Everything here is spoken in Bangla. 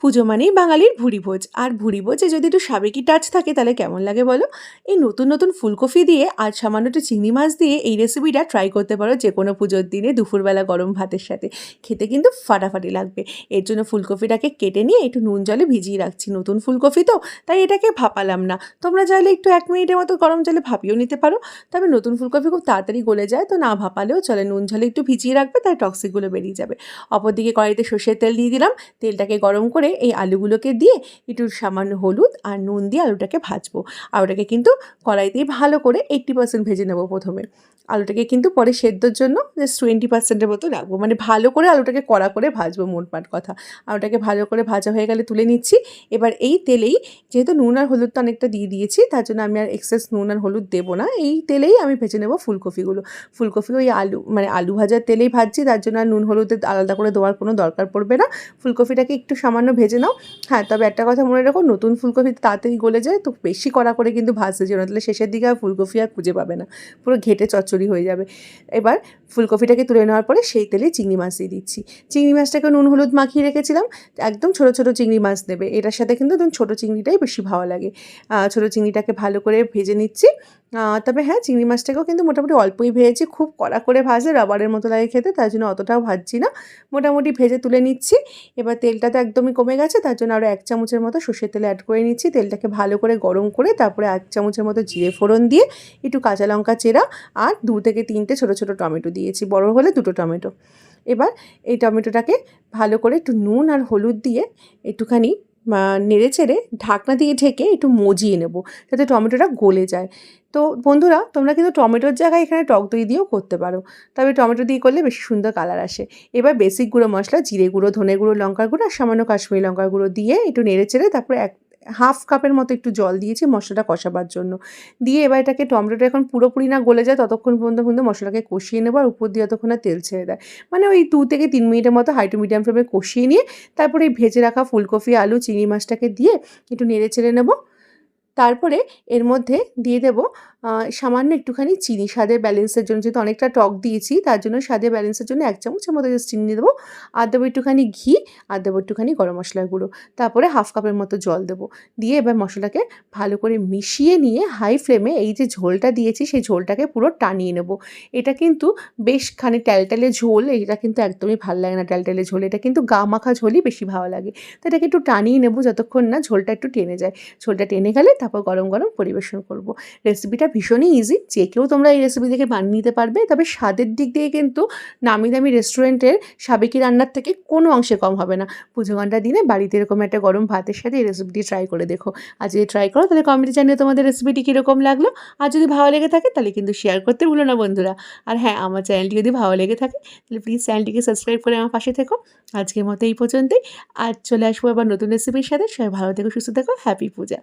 পুজো মানেই বাঙালির ভুরিভোজ, আর ভুরিভোজে যদি একটু সাবেকি টাচ থাকে তাহলে কেমন লাগে বলো। এই নতুন নতুন ফুলকপি দিয়ে আর সামান্য একটু চিংড়ি মাছ দিয়ে এই রেসিপিটা ট্রাই করতে পারো যে কোনো পুজোর দিনে দুপুরবেলা গরম ভাতের সাথে। খেতে কিন্তু ফাটাফাটি লাগবে। এর জন্য ফুলকপিটাকে কেটে নিয়ে একটু নুন জলে ভিজিয়ে রাখছি, নতুন ফুলকপি তো তাই এটাকে ভাপালাম না। তোমরা চাইলে একটু 1 মিনিটের মতো গরম জলে ভাপিয়েও নিতে পারো, তবে নতুন ফুলকপি খুব তাড়াতাড়ি গলে যায়, তো না ভাপালেও চলে, নুন জলে একটু ভিজিয়ে রাখবে, তাই টক্সিকগুলো বেরিয়ে যাবে। অপরদিকে কড়াইতে সর্ষের তেল দিয়ে দিলাম, তেলটাকে গরম করে এই আলুগুলোকে দিয়ে একটু সামান্য হলুদ আর নুন দিয়ে আলুটাকে ভাজবো। আলুটাকে কিন্তু কড়াইতেই ভালো করে 80% ভেজে নেবো প্রথমে। আলুটাকে কিন্তু পরে সেদ্ধর জন্য জাস্ট 20%-এর মতো রাখবো, মানে ভালো করে আলুটাকে কড়া করে ভাজবো, মোটমাট কথা। আলুটাকে ভালো করে ভাজা হয়ে গেলে তুলে নিচ্ছি। এবার এই তেলেই, যেহেতু নুন আর হলুদটা অনেকটা দিয়ে দিয়েছি, তার জন্য আমি আর এক্সেস নুন আর হলুদ দেবো না। এই তেলেই আমি ভেজে নেবো ফুলকপিগুলো। ফুলকপি ওই আলু ভাজার তেলেই ভাজছি, তার জন্য আর নুন হলুদের আলাদা করে দেওয়ার কোনো দরকার পড়বে না। ফুলকপিটাকে একটু সামান্য ভেজে নাও। হ্যাঁ, তবে একটা কথা মনে রাখো, নতুন ফুলকপি তাড়াতাড়ি গলে যায়, তো বেশি কড়া করে কিন্তু ভাজতে যেও না, তাহলে শেষের দিকে আর ফুলকপি আর খুঁজে পাবে না, পুরো ঘেঁটে চচ্চড়ি হয়ে যাবে। এবার ফুলকপিটাকে তুলে নেওয়ার পরে সেই তেলে চিংড়ি মাছ দিয়ে দিচ্ছি। চিংড়ি মাছটাকে নুন হলুদ মাখিয়ে রেখেছিলাম। একদম ছোটো ছোটো চিংড়ি মাছ দেবে, এটার সাথে কিন্তু একদম ছোটো চিংড়িটাই বেশি ভালো লাগে। ছোটো চিংড়িটাকে ভালো করে ভেজে নিচ্ছি। তবে হ্যাঁ, চিংড়ি মাছটাকেও কিন্তু মোটামুটি অল্পই ভেজেছি, খুব কড়া করে ভাজলে রাবারের মতো লাগে খেতে, তার জন্য অতটাও ভাজছি না, মোটামুটি ভেজে তুলে নিচ্ছি। এবার তেলটা তো একদমই কমে গেছে, তার জন্য আরও 1 চামচের মতো সর্ষের তেল অ্যাড করে নিচ্ছি। তেলটাকে ভালো করে গরম করে তারপরে 1 চামচের মতো জিরে ফোড়ন দিয়ে একটু কাঁচা লঙ্কা চেরা আর 2 থেকে 3টে ছোটো ছোটো টমেটো দিয়েছি, বড় হলে 2টো টমেটো। এবার এই টমেটোটাকে ভালো করে একটু নুন আর হলুদ দিয়ে একটুখানি নেড়ে চেড়ে ঢাকনা দিয়ে ঢেকে একটু মজিয়ে নেব, যাতে টমেটোটা গলে যায়। তো বন্ধুরা, তোমরা কিন্তু টমেটোর জায়গায় এখানে টক দই দিয়েও করতে পারো, তবে টমেটো দিয়ে করলে বেশি সুন্দর কালার আসে। এবার বেসিক গুঁড়ো মশলা, জিরে গুঁড়ো, ধনে গুঁড়ো, লঙ্কার গুঁড়ো আর সামান্য কাশ্মীরি লঙ্কার গুঁড়ো দিয়ে একটু নেড়ে চেড়ে তারপরে 1/2 কাপের মতো একটু জল দিয়েছি মশলাটা কষাবার জন্য। দিয়ে এবার এটাকে, টমেটোটা এখন পুরোপুরি না গলে যায় ততক্ষণ পর্যন্ত কিন্তু মশলাকে কষিয়ে নেবো, আর উপর দিয়ে যতক্ষণ না তেল ছেড়ে দেয়, মানে ওই 2 থেকে 3 মিনিটের মতো হাই টু মিডিয়াম ফ্লেমে কষিয়ে নিয়ে তারপরে এই ভেজে রাখা ফুলকপি, আলু, চিংড়ি মাছটাকে দিয়ে একটু নেড়ে চেড়ে নেবো। তারপরে এর মধ্যে দিয়ে দেবো সামান্য একটুখানি চিনি, স্বাদের ব্যালেন্সের জন্য, যেহেতু অনেকটা টক দিয়েছি তার জন্য স্বাদের ব্যালেন্সের জন্য 1 চামচের মতো জাস্ট চিনি দেবো। আর দেবো একটুখানি ঘি, আর দেবো একটুখানি গরম মশলার গুঁড়ো। তারপরে 1/2 কাপের মতো জল দেবো। দিয়ে এবার মশলাকে ভালো করে মিশিয়ে নিয়ে হাই ফ্লেমে এই যে ঝোলটা দিয়েছি সেই ঝোলটাকে পুরো টানিয়ে নেবো। এটা কিন্তু বেশ খানি ট্যালট্যালে ঝোল, এটা কিন্তু একদমই ভাল লাগে না ট্যালট্যালে ঝোল, এটা কিন্তু গা মাখা ঝোলই বেশি ভালো লাগে। তো এটাকে একটু টানিয়ে নেবো যতক্ষণ না ঝোলটা একটু টেনে যায়। ঝোলটা টেনে গেলে তারপর গরম গরম পরিবেশন করব। রেসিপিটা ভীষণই ইজি, যে কেউ তোমরা এই রেসিপি দেখে বানিয়ে নিতে পারবে, তবে স্বাদের দিক দিয়ে কিন্তু নামি দামি রেস্টুরেন্টের সাবেকি রান্নার থেকে কোনো অংশে কম হবে না। পুজো ঘণ্টার দিনে বাড়িতে এরকম একটা গরম ভাতের সাথে এই রেসিপিটি ট্রাই করে দেখো। আর যদি ট্রাই করো তাহলে কমেন্টে জানিয়ে তোমাদের রেসিপিটি কীরকম লাগলো। আর যদি ভালো লেগে থাকে তাহলে কিন্তু শেয়ার করতে ভুলো না বন্ধুরা। আর হ্যাঁ, আমার চ্যানেলটি যদি ভালো লেগে থাকে তাহলে প্লিজ চ্যানেলটিকে সাবস্ক্রাইব করে আমার পাশে থেকো। আজকের মতো এই পর্যন্তই, আর চলে আসবো আবার নতুন রেসিপির সাথে। সবাই ভালো থেকো, সুস্থ থেকো, হ্যাপি পূজা।